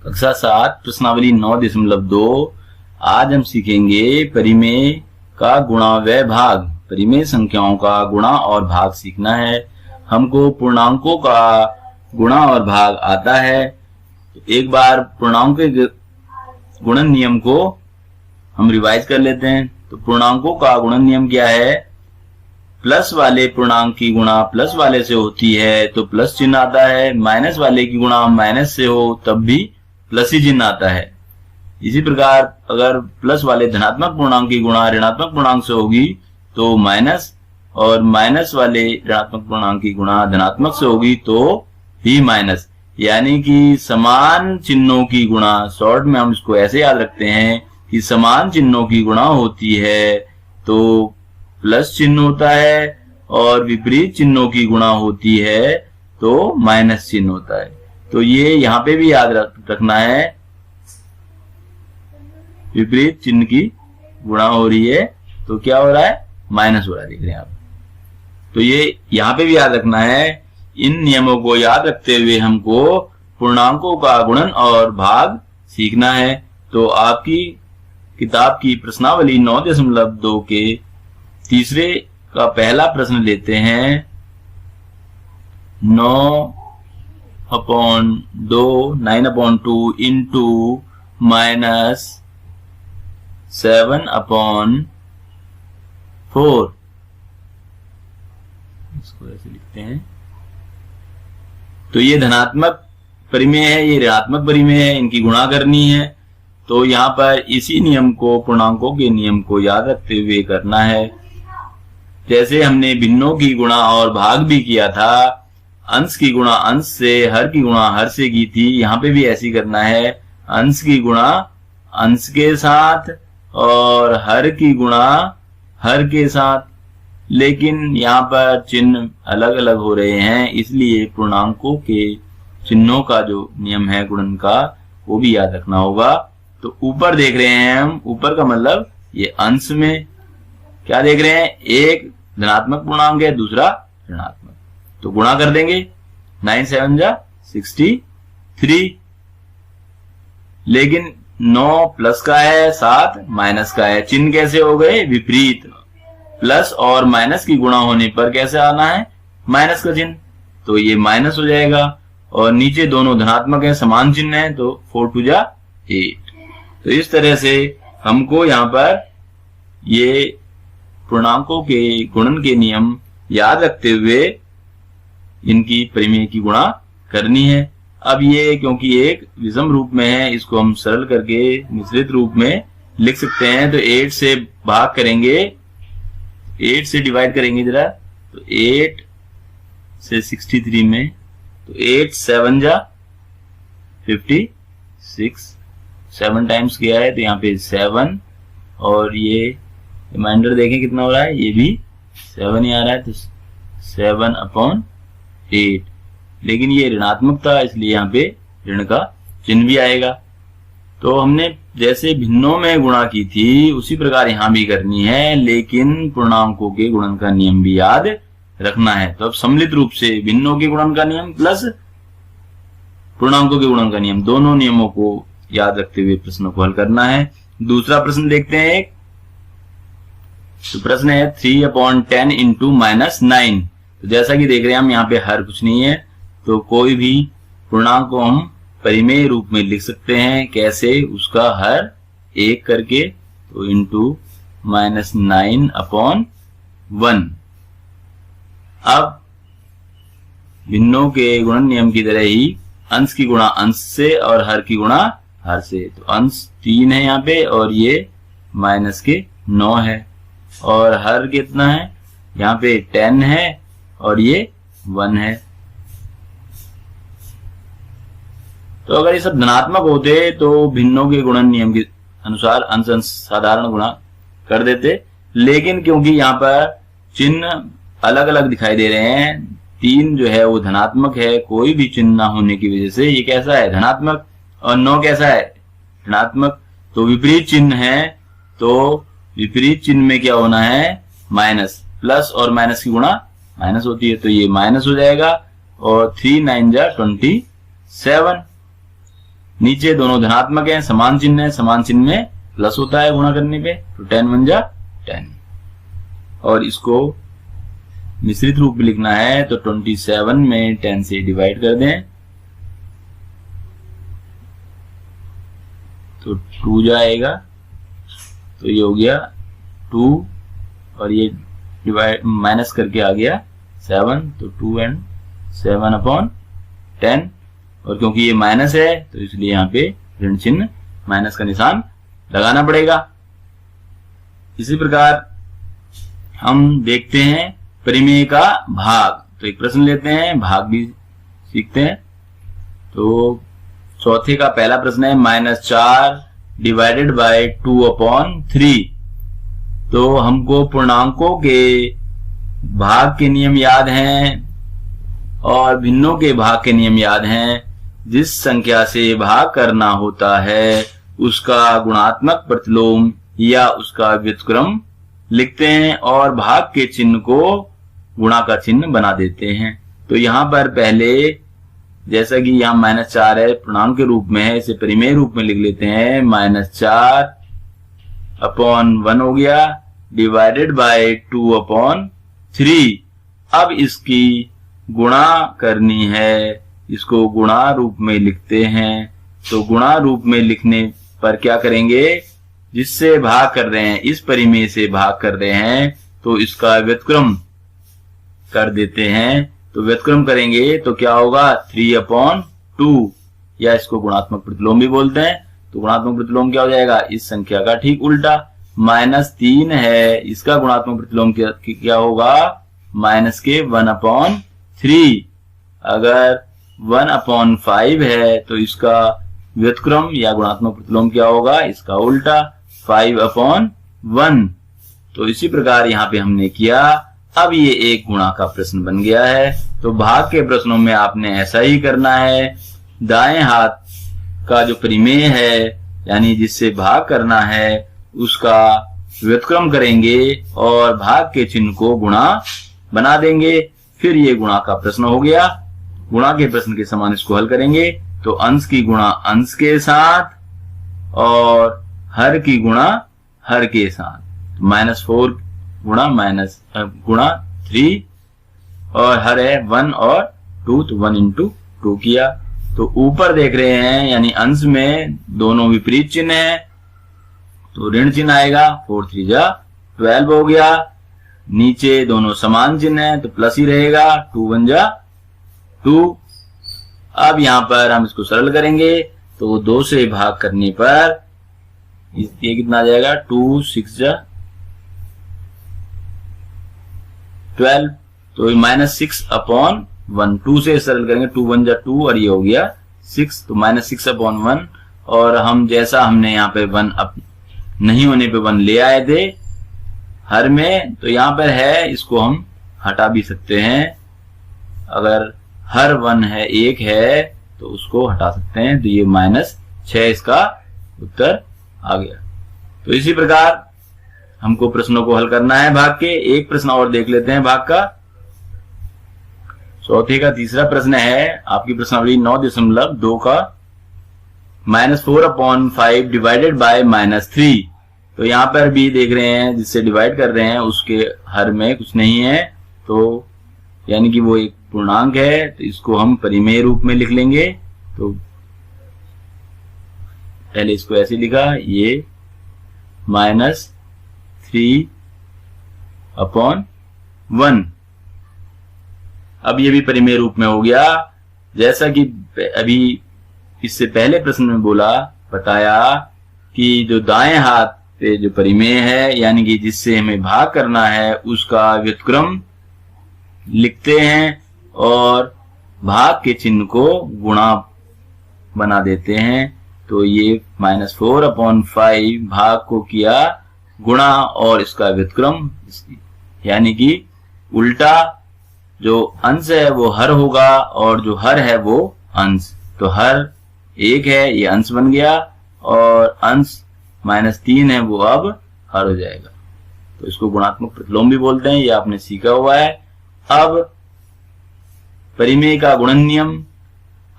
कक्षा 7 प्रश्नावली 9.2। आज हम सीखेंगे परिमेय का गुणा व भाग। परिमेय संख्याओं का गुणा और भाग सीखना है। हमको पूर्णांकों का गुणा और भाग आता है। तो एक बार पूर्णांकों के गुणन नियम को हम रिवाइज कर लेते हैं। तो पूर्णांकों का गुणन नियम क्या है? प्लस वाले पूर्णांक की गुणा प्लस वाले से होती है तो प्लस चिन्ह आता है। माइनस वाले की गुणा माइनस से हो तब भी प्लस ही चिन्ह आता है। इसी प्रकार अगर प्लस वाले धनात्मक पूर्णांक की गुणा ऋणात्मक पूर्णांक से होगी तो माइनस, और माइनस वाले ऋणात्मक पूर्णांक की गुणा धनात्मक से होगी तो भी माइनस। यानी कि समान चिन्हों की गुणा, शॉर्ट में हम इसको ऐसे याद रखते हैं कि समान चिन्हों की गुणा होती है तो प्लस चिन्ह होता है, और विपरीत चिन्हों की गुणा होती है तो माइनस चिन्ह होता है। तो ये यहां पे भी याद रखना है, विपरीत चिन्ह की गुणा हो रही है तो क्या हो रहा है? माइनस हो रहा है। देख रहे हैं आप। तो ये यहां पे भी याद रखना है। इन नियमों को याद रखते हुए हमको पूर्णांकों का गुणन और भाग सीखना है। तो आपकी किताब की प्रश्नावली 9.2 के तीसरे का पहला प्रश्न लेते हैं। 9/2 इंटू माइनस 7/4। इसको ऐसे लिखते हैं। तो ये धनात्मक परिमेय है, ये ऋणात्मक परिमेय है, इनकी गुणा करनी है। तो यहाँ पर इसी नियम को, पूर्णांकों के नियम को याद रखते हुए करना है। जैसे हमने भिन्नों की गुणा और भाग भी किया था, अंश की गुणा अंश से, हर की गुणा हर से की थी, यहाँ पे भी ऐसी करना है। अंश की गुणा अंश के साथ और हर की गुणा हर के साथ। लेकिन यहाँ पर चिन्ह अलग अलग हो रहे हैं, इसलिए पूर्णांकों के चिन्हों का जो नियम है गुणन का वो भी याद रखना होगा। तो ऊपर देख रहे हैं हम, ऊपर का मतलब ये अंश में क्या देख रहे हैं? एक धनात्मक पूर्णांक है, दूसरा ऋणात्मक। तो गुणा कर देंगे, 9 7 जा 63। लेकिन 9 प्लस का है, 7 माइनस का है। चिन्ह कैसे हो गए? विपरीत। प्लस और माइनस की गुणा होने पर कैसे आना है? माइनस का चिन्ह। तो ये माइनस हो जाएगा। और नीचे दोनों धनात्मक है, समान चिन्ह है, तो 4 2 जा 8। तो इस तरह से हमको यहाँ पर ये पूर्णांकों के गुणन के नियम याद रखते हुए इनकी परिमेय की गुणा करनी है। अब ये क्योंकि एक विषम रूप में है, इसको हम सरल करके मिश्रित रूप में लिख सकते हैं। तो 8 से भाग करेंगे, 8 से डिवाइड करेंगे जरा, तो 8 से 63 में, तो 8 7 जा 56। 7 टाइम्स किया है तो यहाँ पे 7, और ये रिमाइंडर देखें कितना हो रहा है, ये भी 7 ही आ रहा है, तो 7/8। लेकिन ये ऋणात्मक था इसलिए यहाँ पे ऋण का चिन्ह भी आएगा। तो हमने जैसे भिन्नों में गुणा की थी उसी प्रकार यहाँ भी करनी है, लेकिन पूर्णांकों के गुणन का नियम भी याद रखना है। तो अब सम्मिलित रूप से भिन्नों के गुणन का नियम प्लस पूर्णांकों के गुणन का नियम, दोनों नियमों को याद रखते हुए प्रश्न को हल करना है। दूसरा प्रश्न देखते हैं एक। तो प्रश्न है 3/10 इंटू माइनस 9। तो जैसा कि देख रहे हैं हम यहाँ पे हर कुछ नहीं है, तो कोई भी पूर्णांक को हम परिमेय रूप में लिख सकते हैं। कैसे? उसका हर 1 करके, तो इंटू माइनस 9/1। अब भिन्नों के गुणन नियम की तरह ही अंश की गुणा अंश से और हर की गुणा हर से। तो अंश 3 है यहाँ पे, और ये माइनस के 9 है, और हर कितना है? यहाँ पे 10 है, और ये 1 है। तो अगर ये सब धनात्मक होते तो भिन्नों के गुणन नियम के अनुसार अंश अंश साधारण गुणा कर देते। लेकिन क्योंकि यहाँ पर चिन्ह अलग अलग दिखाई दे रहे हैं, 3 जो है वो धनात्मक है, कोई भी चिन्ह ना होने की वजह से ये कैसा है? धनात्मक। और 9 कैसा है? ऋणात्मक। तो विपरीत चिन्ह है, तो विपरीत चिन्ह में क्या होना है? माइनस। प्लस और माइनस की गुणा माइनस होती है, तो ये माइनस हो जाएगा। और 3 9 जा 27। नीचे दोनों धनात्मक हैं, समान चिन्ह है, समान चिन्ह में प्लस होता है गुणा करने पे, तो 10 1 जा 10। और इसको मिश्रित रूप में लिखना है तो 27 में 10 से डिवाइड कर दें तो 2 जाएगा, तो ये हो गया 2 और ये डिवाइड माइनस करके आ गया 7, तो 2 and 7 अपॉन 10। और क्योंकि ये माइनस है तो इसलिए यहाँ पे ऋण चिन्ह माइनस का निशान लगाना पड़ेगा। इसी प्रकार हम देखते हैं परिमेय का भाग, तो एक प्रश्न लेते हैं, भाग भी सीखते हैं। तो चौथे का पहला प्रश्न है -4 डिवाइडेड बाय 2 अपॉन 3। तो हमको पूर्णांकों के भाग के नियम याद हैं और भिन्नों के भाग के नियम याद हैं। जिस संख्या से भाग करना होता है उसका गुणात्मक प्रतिलोम या उसका व्युत्क्रम लिखते हैं और भाग के चिन्ह को गुणा का चिन्ह बना देते हैं। तो यहां पर पहले जैसा कि यहाँ -4 है, पूर्णांक के रूप में है, इसे परिमेय रूप में लिख लेते हैं। -4 अपॉन 1 हो गया डिवाइडेड बाय 2 अपॉन 3। अब इसकी गुणा करनी है, इसको गुणा रूप में लिखते हैं। तो गुणा रूप में लिखने पर क्या करेंगे, जिससे भाग कर रहे हैं, इस परिमेय से भाग कर रहे हैं तो इसका व्युत्क्रम कर देते हैं। तो व्युत्क्रम करेंगे तो क्या होगा 3 अपॉन 2, या इसको गुणात्मक प्रतिलोम भी बोलते हैं। तो गुणात्मक प्रतिलोम क्या हो जाएगा, इस संख्या का ठीक उल्टा। -3 है, इसका गुणात्मक प्रतिलोम क्या होगा, माइनस के 1 अपॉन 3। अगर 1 अपॉन 5 है तो इसका व्युत्क्रम या गुणात्मक प्रतिलोम क्या होगा, इसका उल्टा 5 अपॉन 1। तो इसी प्रकार यहाँ पे हमने किया। अब ये एक गुणा का प्रश्न बन गया है। तो भाग के प्रश्नों में आपने ऐसा ही करना है। दाएं हाथ का जो परिमेय है यानी जिससे भाग करना है उसका व्युत्क्रम करेंगे और भाग के चिन्ह को गुणा बना देंगे। फिर ये गुणा का प्रश्न हो गया। गुणा के प्रश्न के समान इसको हल करेंगे तो अंश की गुणा अंश के साथ और हर की गुणा हर के साथ। -4 गुणा 3 और हर है 1 और 2, तो 1 into 2 किया। तो ऊपर देख रहे हैं यानी अंश में दोनों विपरीत चिन्ह है तो ऋण चिन्ह आएगा, 4 3 जा 12 हो गया। नीचे दोनों समान चिन्ह है तो प्लस ही रहेगा, 2 1 जा 2। अब यहां पर हम इसको सरल करेंगे तो 2 से भाग करने पर ये कितना आ जाएगा, 2 6 जा 12। तो -6 अपॉन 1, 2 से सरल करेंगे, 2 1 जा 2 और ये हो गया 6, तो -6 अपॉन 1। और हम जैसा हमने यहाँ पे 1 अप नहीं होने पे 1 ले आए थे हर में, तो यहाँ पर है, इसको हम हटा भी सकते हैं। अगर हर 1 है 1 है तो उसको हटा सकते हैं, तो ये -6 इसका उत्तर आ गया। तो इसी प्रकार हमको प्रश्नों को हल करना है भाग के। एक प्रश्न और देख लेते हैं भाग का। चौथे का तीसरा प्रश्न है आपकी प्रश्नावली 9.2 का -4 अपॉन 5 डिवाइडेड बाय -3। तो यहां पर भी देख रहे हैं जिससे डिवाइड कर रहे हैं उसके हर में कुछ नहीं है, तो यानी कि वो एक पूर्णांक है, तो इसको हम परिमेय रूप में लिख लेंगे। तो पहले इसको ऐसे लिखा, ये -3 अपॉन 1। अब ये भी परिमेय रूप में हो गया। जैसा कि अभी इससे पहले प्रश्न में बताया कि जो दाएं हाथ पे जो परिमेय है यानी कि जिससे हमें भाग करना है उसका व्युत्क्रम लिखते हैं और भाग के चिन्ह को गुणा बना देते हैं। तो ये -4 अपॉन 5 भाग को किया गुणा और इसका व्युत्क्रम यानी कि उल्टा, जो अंश है वो हर होगा और जो हर है वो अंश। तो हर 1 है ये अंश बन गया और अंश -3 है वो अब हर हो जाएगा। तो इसको गुणात्मक प्रतिलोम भी बोलते हैं, ये आपने सीखा हुआ है। अब परिमेय का गुणन नियम,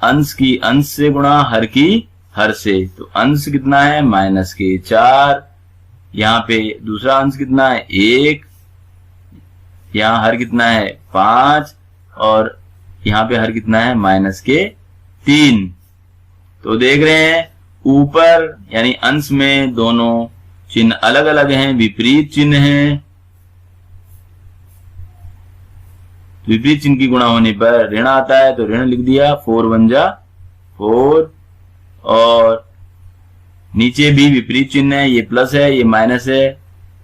अंश की अंश से गुणा हर की हर से, तो अंश कितना है -4, यहाँ पे दूसरा अंश कितना है 1, यहाँ हर कितना है 5 और यहाँ पे हर कितना है -3। तो देख रहे हैं ऊपर यानी अंश में दोनों चिन्ह अलग अलग हैं, विपरीत चिन्ह हैं। विपरीत चिन्ह की गुणा होने पर ऋण आता है, तो ऋण लिख दिया, 4 1 जा 4, और नीचे भी विपरीत चिन्ह है, ये प्लस है ये माइनस है,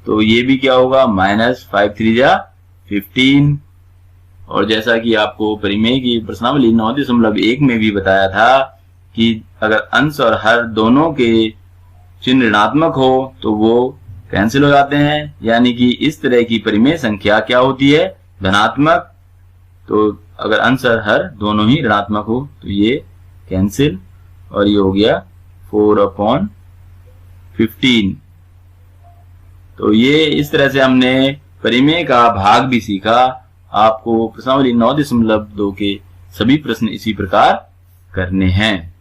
तो ये भी क्या होगा -5 3 जा 15। और जैसा कि आपको परिमेय की प्रश्नावली 9.1 में भी बताया था कि अगर अंश और हर दोनों के चिन्ह ऋणात्मक हो तो वो कैंसिल हो जाते हैं, यानी कि इस तरह की परिमेय संख्या क्या होती है, धनात्मक। तो अगर अंश और हर दोनों ही ऋणात्मक हो तो ये कैंसिल, और ये हो गया 4/15। तो ये इस तरह से हमने परिमेय का भाग भी सीखा। आपको प्रश्नावली 9.2 के सभी प्रश्न इसी प्रकार करने हैं।